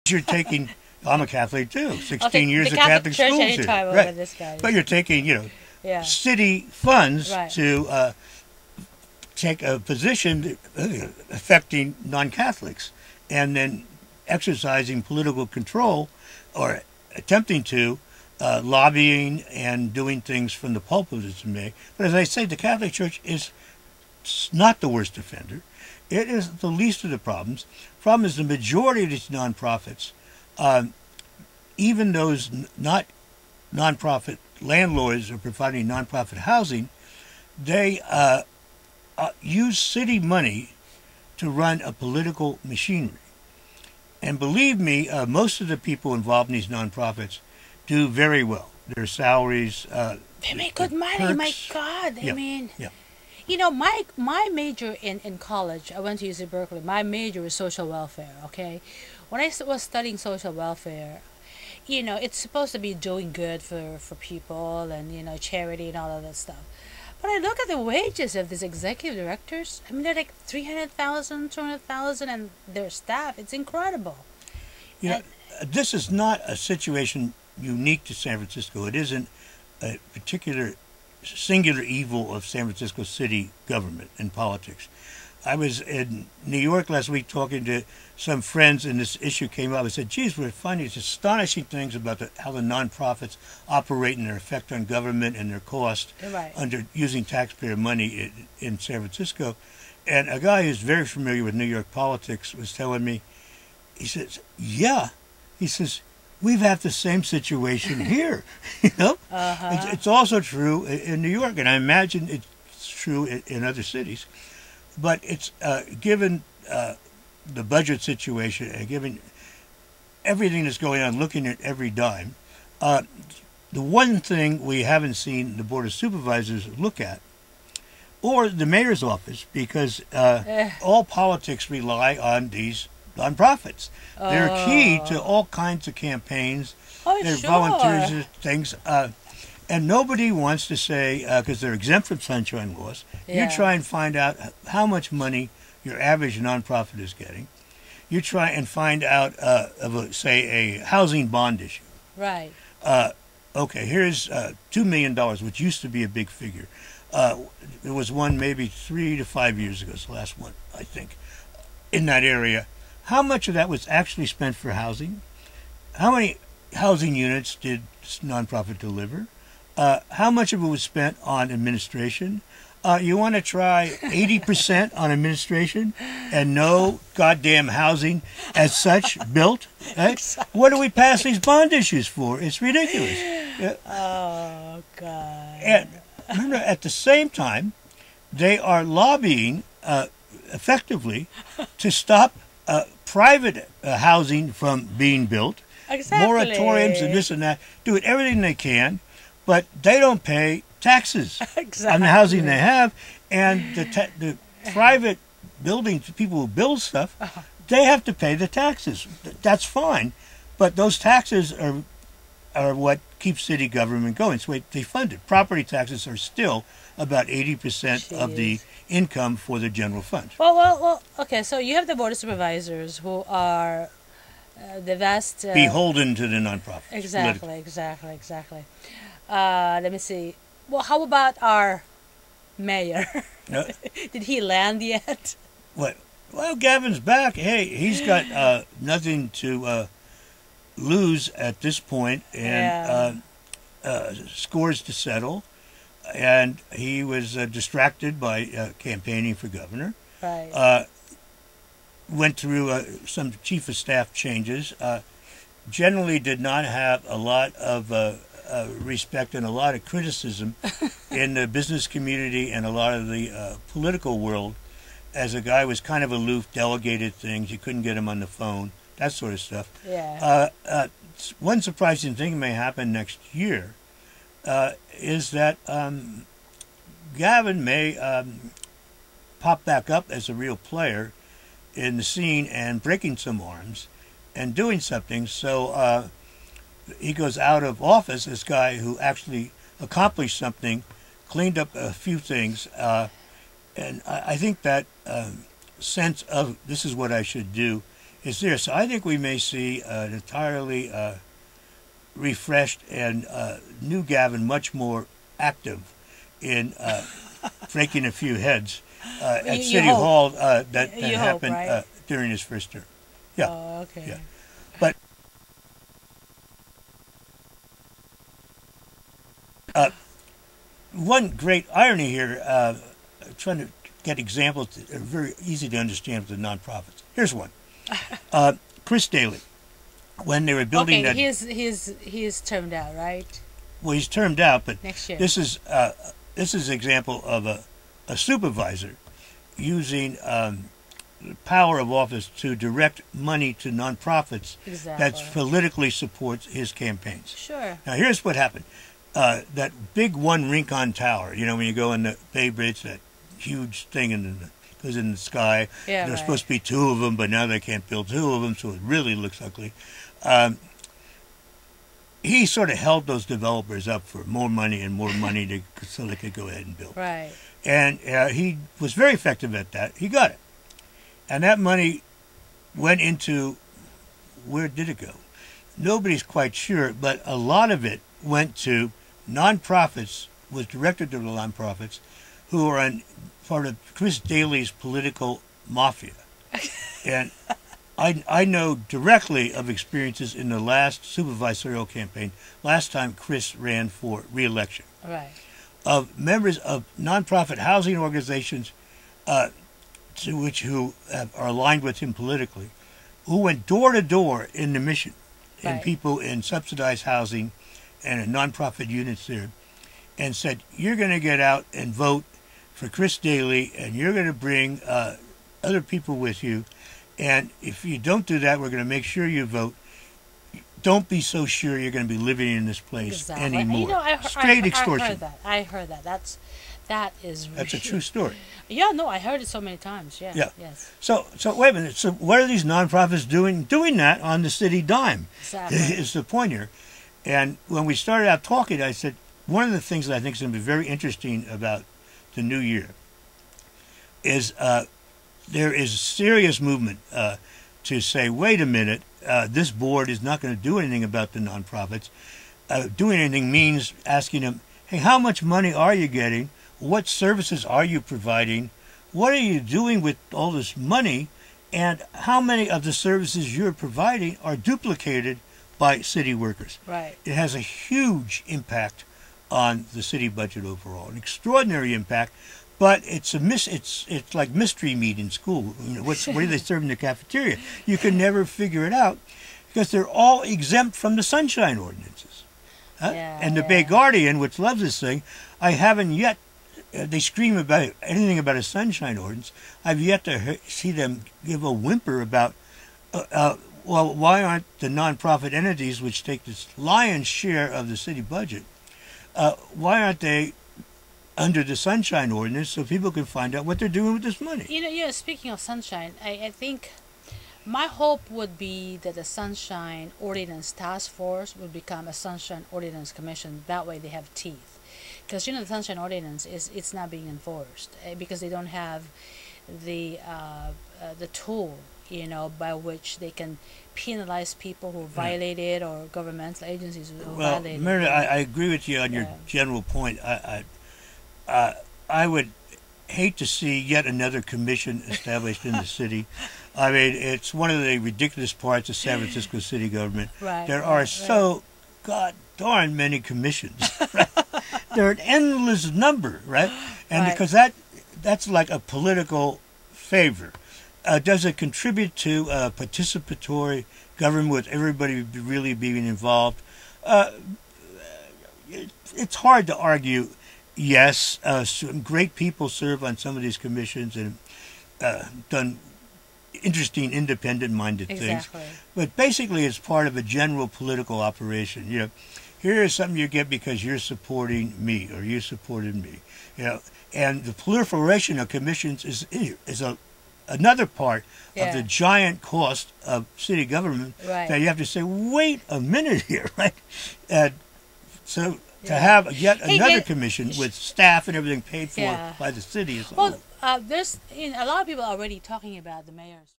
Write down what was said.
you're taking. I'm a Catholic too. 16 Okay, years the of Catholic Catholic Church schools here, anytime over right? this guy. But you're taking, Yeah, city funds right. to take a position affecting non-Catholics, and then exercising political control or attempting to, lobbying and doing things from the pulpit as may. But as I say, the Catholic Church is not the worst offender. It is the least of the problems. Problem is the majority of these nonprofits, even those not nonprofit landlords are providing nonprofit housing, they use city money to run a political machinery. And believe me, most of the people involved in these nonprofits do very well. Their salaries, They make good money. perks. My God, I Yeah, mean, yeah. my major in college, I went to UC Berkeley. My major was social welfare. Okay, when was studying social welfare, it's supposed to be doing good for people and charity and all of that stuff. But I look at the wages of these executive directors. I mean, they're like 300,000, 200,000, and their staff. It's incredible. You know, this is not a situation unique to San Francisco. It isn't a particular singular evil of San Francisco city government and politics. I was in New York last week talking to some friends, and this issue came up. I said, geez, we're finding these astonishing things about how the nonprofits operate and their effect on government and their cost Right. under using taxpayer money in San Francisco. And a guy who's very familiar with New York politics was telling me, he says, yeah, he says, we've had the same situation here. Uh-huh. It's also true in New York, and I imagine it's true in other cities. But it's given the budget situation and given everything that's going on, looking at every dime, the one thing we haven't seen the Board of Supervisors look at, or the mayor's office, because all politics rely on these nonprofits. They're key to all kinds of campaigns. Oh, They're sure. volunteers, things. And nobody wants to say, because they're exempt from sunshine laws, Yeah. you try and find out how much money your average nonprofit is getting. You try and find out, say, a housing bond issue. Right. Okay, here's $2 million, which used to be a big figure. There was one maybe 3 to 5 years ago, it's the last one, I think, in that area. How much of that was actually spent for housing? How many housing units did this nonprofit deliver? How much of it was spent on administration? You want to try 80% on administration and no goddamn housing as such built? Right? Exactly. What do we pass these bond issues for? It's ridiculous. Oh, God. And remember, at the same time, they are lobbying effectively to stop private housing from being built. Exactly. Moratoriums and this and that. Do everything they can, but they don't pay taxes Exactly. on the housing they have, and the private buildings, people who build stuff, they have to pay the taxes. That's fine, but those taxes are what keeps city government going. So they fund it. Property taxes are still about 80% of the income for the general fund. Well. Okay, so you have the Board of Supervisors who are the vast... Beholden to the nonprofits. Exactly. Let me see. Well, how about our mayor? Did he land yet? What? Well, Gavin's back. Hey, he's got nothing to lose at this point, and scores to settle. And he was distracted by campaigning for governor. Right. Went through some chief of staff changes. Generally did not have a lot of respect and a lot of criticism in the business community and a lot of the political world, as a guy was kind of aloof, delegated things. You couldn't get him on the phone, that sort of stuff. Yeah. One surprising thing may happen next year is that Gavin may pop back up as a real player in the scene and breaking some arms and doing something. So he goes out of office, this guy who actually accomplished something, cleaned up a few things, and I think that sense of this is what I should do is there. So I think we may see an entirely refreshed and new Gavin, much more active in breaking a few heads at City Hall that happened right? during his first term. Yeah. Oh, okay. Yeah. But one great irony here, trying to get examples that are very easy to understand with the nonprofits. Here's one. Chris Daly, when they were building that... he's termed out, right? Well, he's termed out, but next year. This is an example of a supervisor using the power of office to direct money to nonprofits that politically supports his campaigns. Sure. Now, here's what happened. That big one Rincon Tower, you know, when you go in the Bay Bridge, that huge thing goes in the sky. Yeah, There's supposed to be two of them, but now they can't build two of them, so it really looks ugly. He sort of held those developers up for more money and more money so they could go ahead and build. Right. And he was very effective at that. He got it. And that money went into, where did it go? Nobody's quite sure, but a lot of it went to nonprofits, was directed to the nonprofits, who are part of Chris Daly's political mafia. And I know directly of experiences in the last supervisorial campaign, last time Chris ran for re-election, right, of members of nonprofit housing organizations who are aligned with him politically, who went door to door in the mission, and people in subsidized housing and in nonprofit units there, and said, you're going to get out and vote for Chris Daly, and you're going to bring other people with you, and if you don't do that, we're going to make sure you vote. Don't be so sure you're going to be living in this place anymore. You know, straight extortion. I heard that. That's a true story. Yeah, no, I heard it so many times. Yeah. Yeah. Yes. So wait a minute. So what are these nonprofits doing? Doing that on the city dime. Exactly. Is the point here. And when we started out talking, I said one of the things that I think is going to be very interesting about the new year is there is a serious movement to say, wait a minute, this board is not going to do anything about the nonprofits. Doing anything means asking them, hey, how much money are you getting? What services are you providing? What are you doing with all this money? And how many of the services you're providing are duplicated by city workers? Right. It has a huge impact on the city budget overall, an extraordinary impact. But it's like mystery meat in school. You know, what do they serve in the cafeteria? You can never figure it out because they're all exempt from the sunshine ordinances. And the Bay Guardian, which loves this thing, I haven't yet. They scream about anything about a sunshine ordinance. I've yet to see them give a whimper about. Well, why aren't the nonprofit entities, which take this lion's share of the city budget, why aren't they under the sunshine ordinance so people can find out what they're doing with this money? You know, speaking of sunshine, I think my hope would be that the Sunshine Ordinance Task Force would become a Sunshine Ordinance Commission. That way they have teeth. Because, you know, the Sunshine Ordinance, it's not being enforced because they don't have the tool, you know, by which they can penalize people who violate it or governmental agencies who violate it. Well, Myrna, I agree with you on your general point. I would hate to see yet another commission established in the city. I mean, it's one of the ridiculous parts of San Francisco city government. Right, there are so god darn many commissions. Right? They're an endless number, right? And because that's like a political favor. Does it contribute to participatory government with everybody really being involved? It's hard to argue. Yes, some great people serve on some of these commissions and done interesting, independent-minded things. But basically, it's part of a general political operation. You know, here is something you get because you're supporting me or you supported me. You know, and the proliferation of commissions is another part of the giant cost of city government that you have to say, wait a minute here, right? So to have yet another commission with staff and everything paid for by the city is well. There's a lot of people already talking about the mayor's